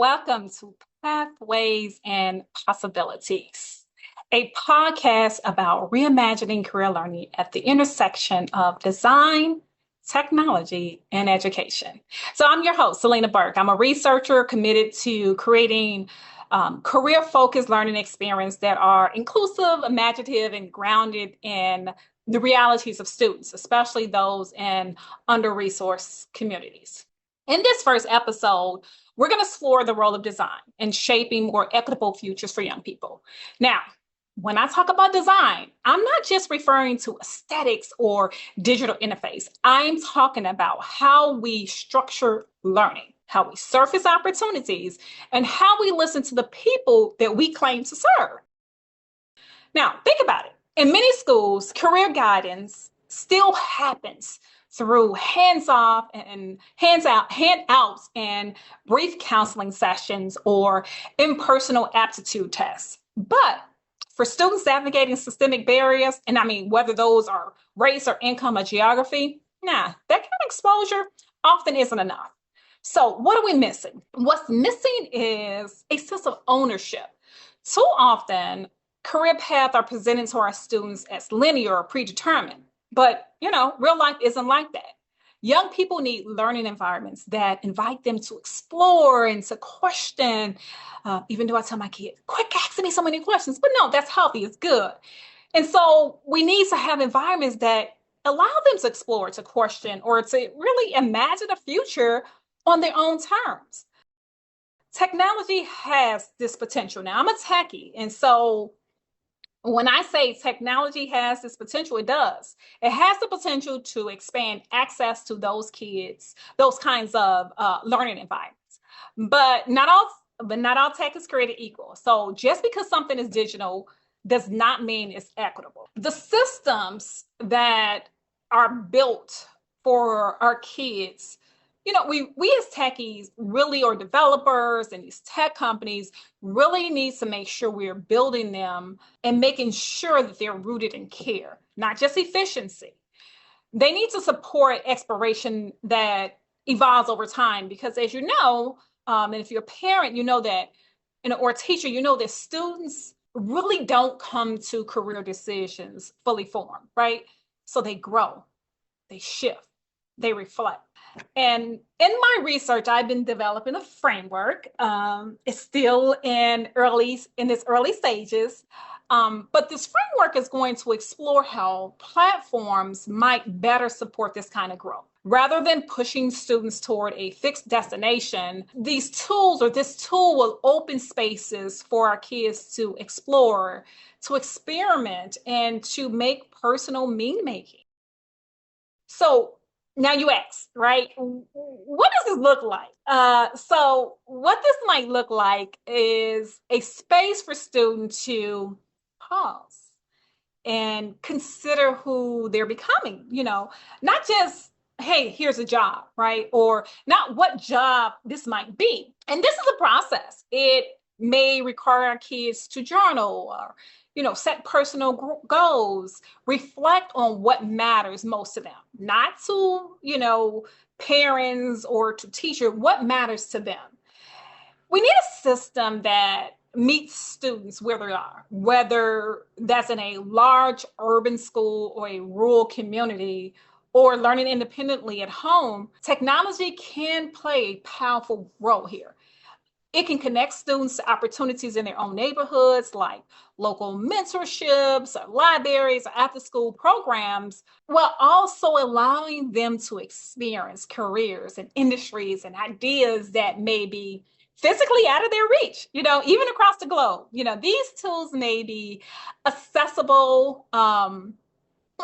Welcome to Pathways and Possibilities, a podcast about reimagining career learning at the intersection of design, technology, and education. So, I'm your host, Selena Burke. I'm a researcher committed to creating career focused learning experiences that are inclusive, imaginative, and grounded in the realities of students, especially those in under resourced communities. In this first episode, we're going to explore the role of design in shaping more equitable futures for young people. Now, when I talk about design, I'm not just referring to aesthetics or digital interface. I'm talking about how we structure learning, how we surface opportunities, and how we listen to the people that we claim to serve. Now, think about it. In many schools, career guidance still happens through hands-off and handouts and brief counseling sessions or impersonal aptitude tests. But for students navigating systemic barriers, and I mean whether those are race or income or geography, that kind of exposure often isn't enough. So what are we missing? What's missing is a sense of ownership. Too often, career paths are presented to our students as linear or predetermined. But, real life isn't like that. Young people need learning environments that invite them to explore and to question. Even though I tell my kids, quit asking me so many questions. But no, that's healthy. It's good. And so we need to have environments that allow them to explore, to question, or to really imagine a future on their own terms. Technology has this potential. Now, I'm a techie, and so when I say technology has this potential, it does. It has the potential to expand access to those kids, those kinds of learning environments. But not all tech is created equal. So just because something is digital does not mean it's equitable. The systems that are built for our kids, we as techies really, or developers and these tech companies really need to make sure we're building them and making sure that they're rooted in care, not just efficiency. They need to support exploration that evolves over time because, as you know, and if you're a parent, you know that, or a teacher, you know that students really don't come to career decisions fully formed, right? So they grow, they shift, they reflect. And in my research, I've been developing a framework. It's still in its early stages. But this framework is going to explore how platforms might better support this kind of growth. Rather than pushing students toward a fixed destination, this tool will open spaces for our kids to explore, to experiment, and to make personal meaning making. So now you ask, right? What does this look like? So what this might look like is a space for students to pause and consider who they're becoming, not just, hey, here's a job, right? Or not what job this might be. And this is a process. It may require our kids to journal or set personal goals, reflect on what matters most to them, not to, parents or to teachers, what matters to them. We need a system that meets students where they are, whether that's in a large urban school or a rural community or learning independently at home. Technology can play a powerful role here. It can connect students to opportunities in their own neighborhoods, like local mentorships or libraries or after-school programs, while also allowing them to experience careers and industries and ideas that may be physically out of their reach, even across the globe. These tools may be accessible.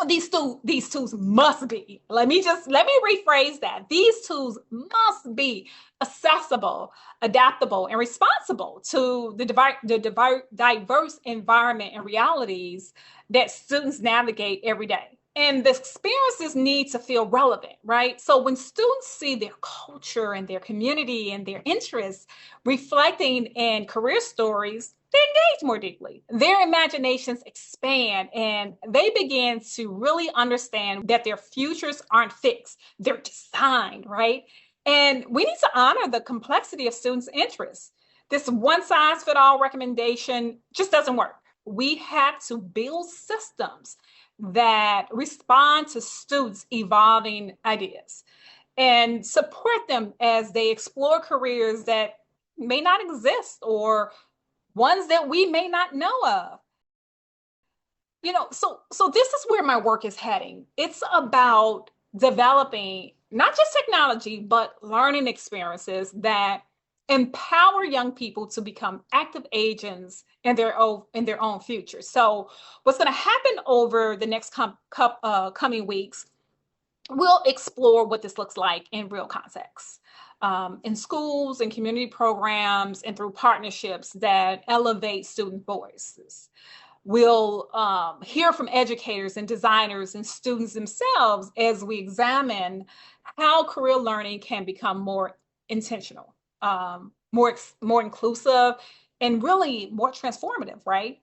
These tools must be. Let me rephrase that. These tools must be accessible, adaptable, and responsible to the diverse environment and realities that students navigate every day. And the experiences need to feel relevant, right? So when students see their culture and their community and their interests reflecting in career stories, they engage more deeply. Their imaginations expand and they begin to really understand that their futures aren't fixed. They're designed, right? And we need to honor the complexity of students' interests. This one size fit all recommendation just doesn't work. We have to build systems that respond to students' evolving ideas and support them as they explore careers that may not exist or ones that we may not know of. So this is where my work is heading. It's about developing not just technology but learning experiences that empower young people to become active agents in their own future. So what's going to happen over the next coming weeks, we'll explore what this looks like in real context, in schools and community programs and through partnerships that elevate student voices. We'll hear from educators and designers and students themselves as we examine how career learning can become more intentional, more inclusive, and really more transformative, right?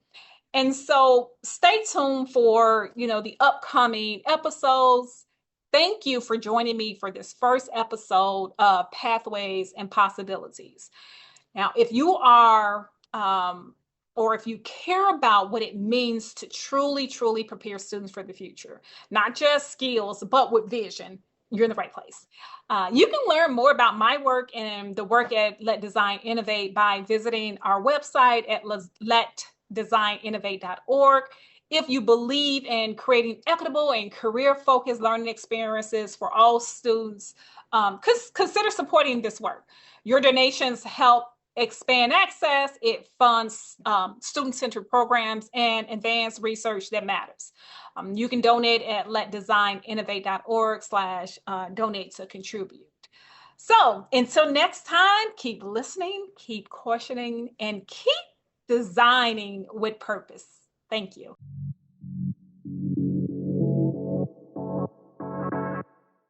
And so stay tuned for, the upcoming episodes. Thank you for joining me for this first episode of Pathways and Possibilities. Now, if you are or if you care about what it means to truly, truly prepare students for the future, not just skills, but with vision, you're in the right place. You can learn more about my work and the work at Let Design Innovate by visiting our website at letdesigninnovate.org. If you believe in creating equitable and career-focused learning experiences for all students, consider supporting this work. Your donations help expand access, it funds student-centered programs and advanced research that matters. You can donate at letdesigninnovate.org/donate to contribute. So until next time, keep listening, keep questioning, and keep designing with purpose. Thank you.